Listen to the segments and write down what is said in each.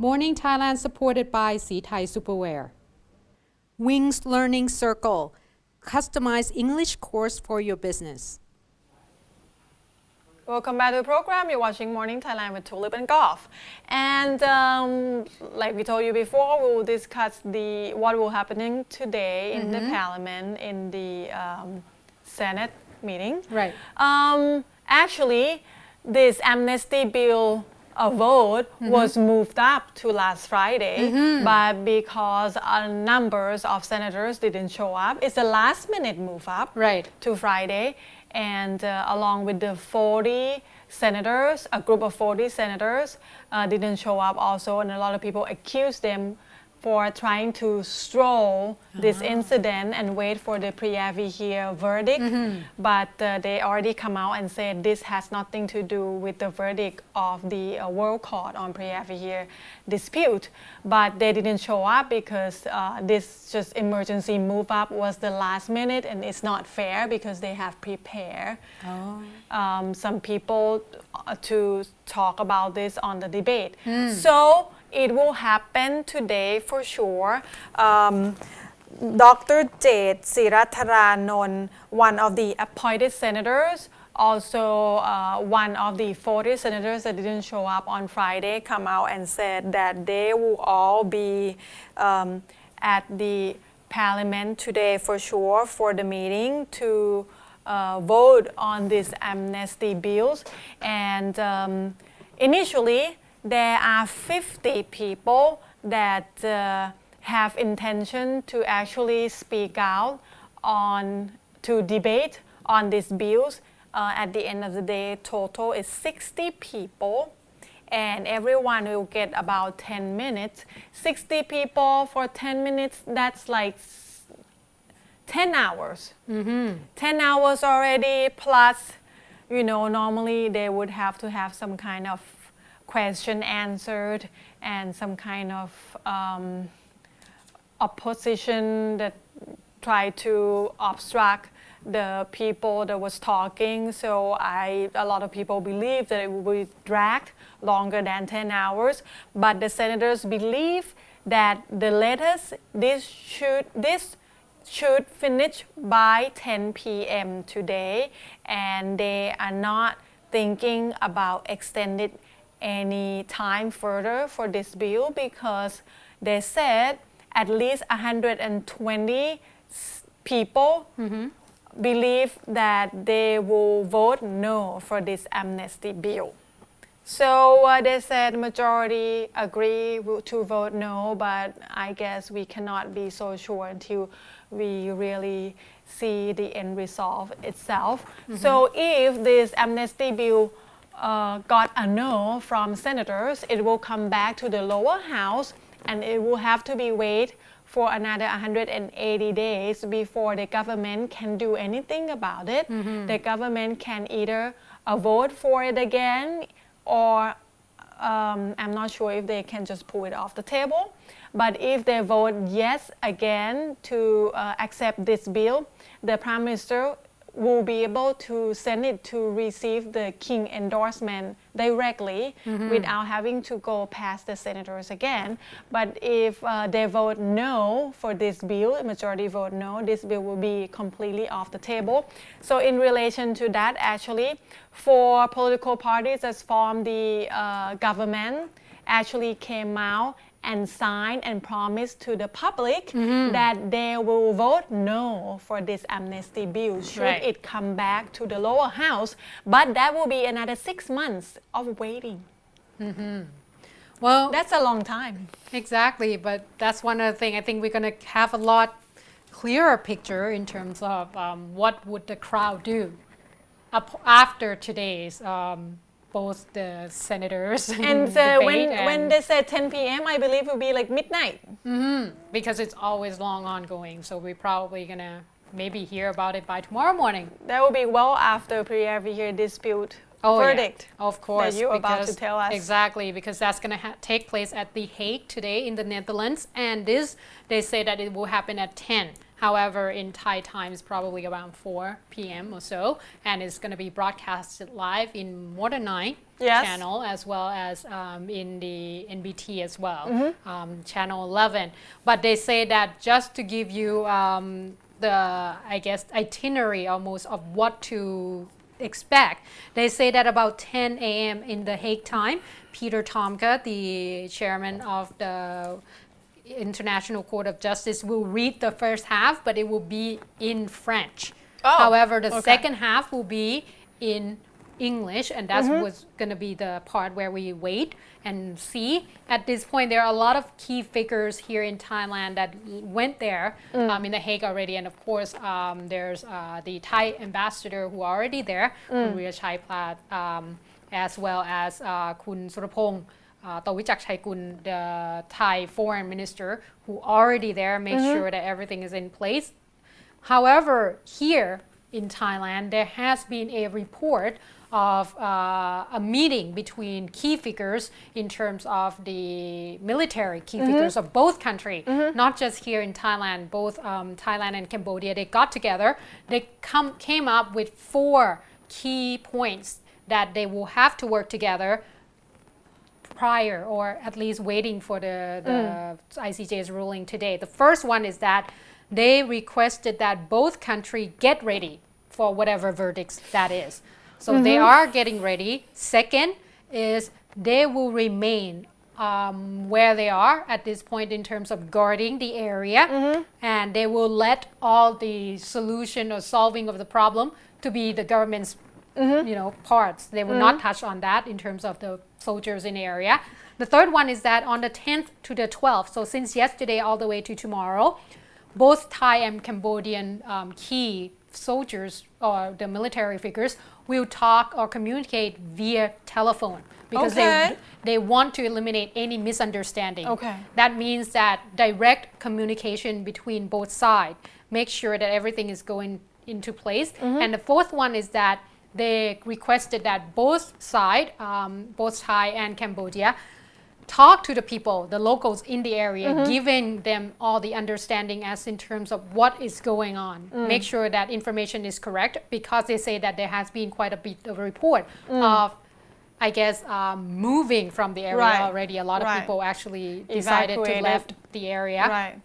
Morning Thailand supported by Sea Thai Superwear. Wings Learning Circle. Customized English course for your business. Welcome back to the program. You're watching Morning Thailand with Tulip and Golf. And like we told you before, we will discuss what will happening today in the Parliament, in the Senate meeting. Right. Actually, this Amnesty Bill vote was moved up to last Friday, but because numbers of senators didn't show up, it's a last minute move up to Friday. And along with the 40 senators, a group of 40 senators didn't show up also, and a lot of people accused them for trying to stroll this incident and wait for the Preah Vihear verdict. But they already come out and said this has nothing to do with the verdict of the World Court on Preah Vihear dispute. But they didn't show up because this just emergency move up was the last minute, and it's not fair because they have prepared some people to talk about this on the debate. So it will happen today for sure. Dr. Jade Siratharanon, one of the appointed senators, also one of the 40 senators that didn't show up on Friday, come out and said that they will all be at the Parliament today for sure for the meeting to vote on these amnesty bills. And initially, there are 50 people that have intention to actually speak out to debate on these bills. At the end of the day, total is 60 people, and everyone will get about 10 minutes. 60 people for 10 minutes, that's like 10 hours. 10 hours already, plus, normally they would have to have some kind of question answered and some kind of opposition that tried to obstruct the people that was talking. So a lot of people believe that it will be dragged longer than 10 hours. But the senators believe that the latest this should finish by 10 p.m. today, and they are not thinking about extended any time further for this bill because they said at least 120 people believe that they will vote no for this amnesty bill. So they said majority agree to vote no, but I guess we cannot be so sure until we really see the end result itself. So if this amnesty bill got a no from senators, it will come back to the lower house, and it will have to be wait for another 180 days before the government can do anything about it. The government can either vote for it again, or I'm not sure if they can just pull it off the table. But if they vote yes again to accept this bill, the Prime Minister will be able to send it to receive the King endorsement directly without having to go past the senators again. But if they vote no for this bill, majority vote no, this bill will be completely off the table. So in relation to that, actually, four political parties that form the government actually came out and signed and promised to the public that they will vote no for this amnesty bill should it come back to the lower house. But that will be another 6 months of waiting. Well, that's a long time. Exactly, but that's one of the things. I think we're going to have a lot clearer picture in terms of what would the crowd do after today's both the senators and when they said 10 p.m., I believe it will be like midnight. Because it's always long ongoing, so we're probably gonna maybe hear about it by tomorrow morning. That will be well after Preah Vihear dispute verdict. Yeah, of course, that you're about to tell us. Exactly, because that's gonna take place at The Hague today in the Netherlands, and they say that it will happen at 10 However, in Thai time, it's probably around 4 p.m. or so, and it's going to be broadcasted live in Modern 9 channel as well as in the NBT as well, channel 11. But they say that just to give you the, I guess, itinerary almost of what to expect, they say that about 10 a.m. in the Hague time, Peter Tomka, the chairman of the International Court of Justice, will read the first half, but it will be in French. However, the second half will be in English, and that's what's going to be the part where we wait and see. At this point, there are a lot of key figures here in Thailand that went there in The Hague already, and of course, there's the Thai ambassador who are already there, Kun Virachai Plat, as well as Kun Surapong Tawichak Chaikun, the Thai foreign minister, who already there, make sure that everything is in place. However, here in Thailand, there has been a report of a meeting between key figures in terms of the military key figures of both countries, not just here in Thailand, both Thailand and Cambodia. They got together, they came up with 4 key points that they will have to work together prior, or at least waiting for the ICJ's ruling today. The first one is that they requested that both countries get ready for whatever verdicts that is. So they are getting ready. Second is they will remain where they are at this point in terms of guarding the area, and they will let all the solution or solving of the problem to be the government's parts. They will not touch on that in terms of the soldiers in the area. The third one is that on the 10th to the 12th, so since yesterday all the way to tomorrow, both Thai and Cambodian key soldiers or the military figures will talk or communicate via telephone because they want to eliminate any misunderstanding. That means that direct communication between both sides, make sure that everything is going into place. And the fourth one is that they requested that both sides, both Thai and Cambodia, talk to the people, the locals in the area, giving them all the understanding as in terms of what is going on. Make sure that information is correct, because they say that there has been quite a bit of a report of, I guess, moving from the area already. A lot of people actually decided to left the area.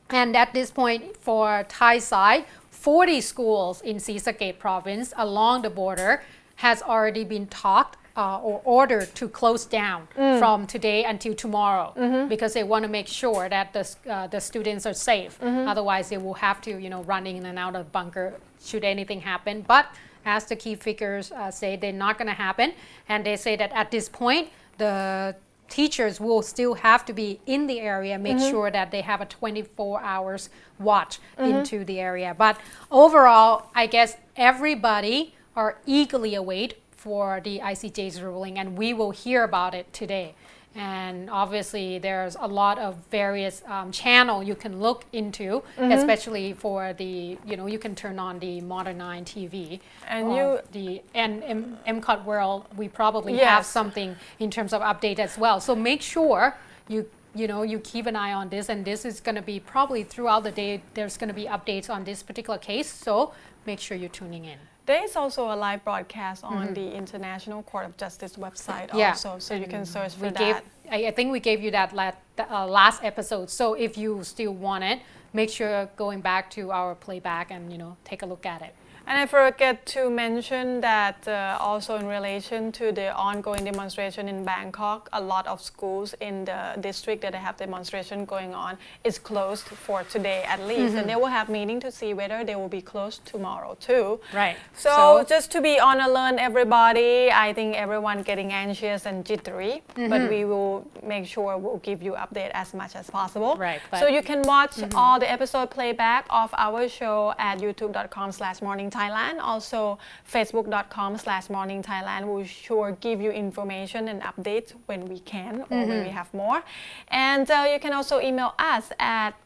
And at this point, for Thai side, 40 schools in Sisakhet province along the border has already been talked or ordered to close down from today until tomorrow, because they want to make sure that the students are safe. Otherwise, they will have to run in and out of bunker should anything happen. But as the key figures say, they're not going to happen, and they say that at this point, the teachers will still have to be in the area, make sure that they have a 24 hours watch into the area. But overall, I guess everybody are eagerly await for the ICJ's ruling, and we will hear about it today. And obviously there's a lot of various channel you can look into, especially for the, you can turn on the Modern 9 TV. And MCOT World, we probably have something in terms of update as well. So make sure you keep an eye on this, and this is going to be probably throughout the day, there's going to be updates on this particular case. So make sure you're tuning in. There is also a live broadcast on the International Court of Justice website also, so you can search for that. I think we gave you that last episode, so if you still want it, make sure going back to our playback and take a look at it. And I forget to mention that also in relation to the ongoing demonstration in Bangkok, a lot of schools in the district that have demonstration going on is closed for today at least. And they will have meeting to see whether they will be closed tomorrow too. So just to be on alert, everybody, I think everyone getting anxious and jittery, but we will make sure we'll give you update as much as possible. So you can watch all the episode playback of our show at youtube.com/morning Thailand, also facebook.com/morning Thailand. We'll sure give you information and updates when we can or when we have more. And you can also email us at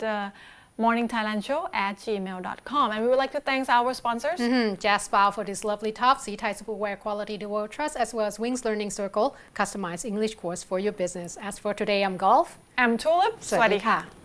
morningthailandshow@gmail.com. And we would like to thank our sponsors. Jasper for this lovely top, C Thai Superwear Quality the World Trust, as well as Wings Learning Circle, customized English course for your business. As for today, I'm Golf. I'm Tulip. สวัสดีค่ะ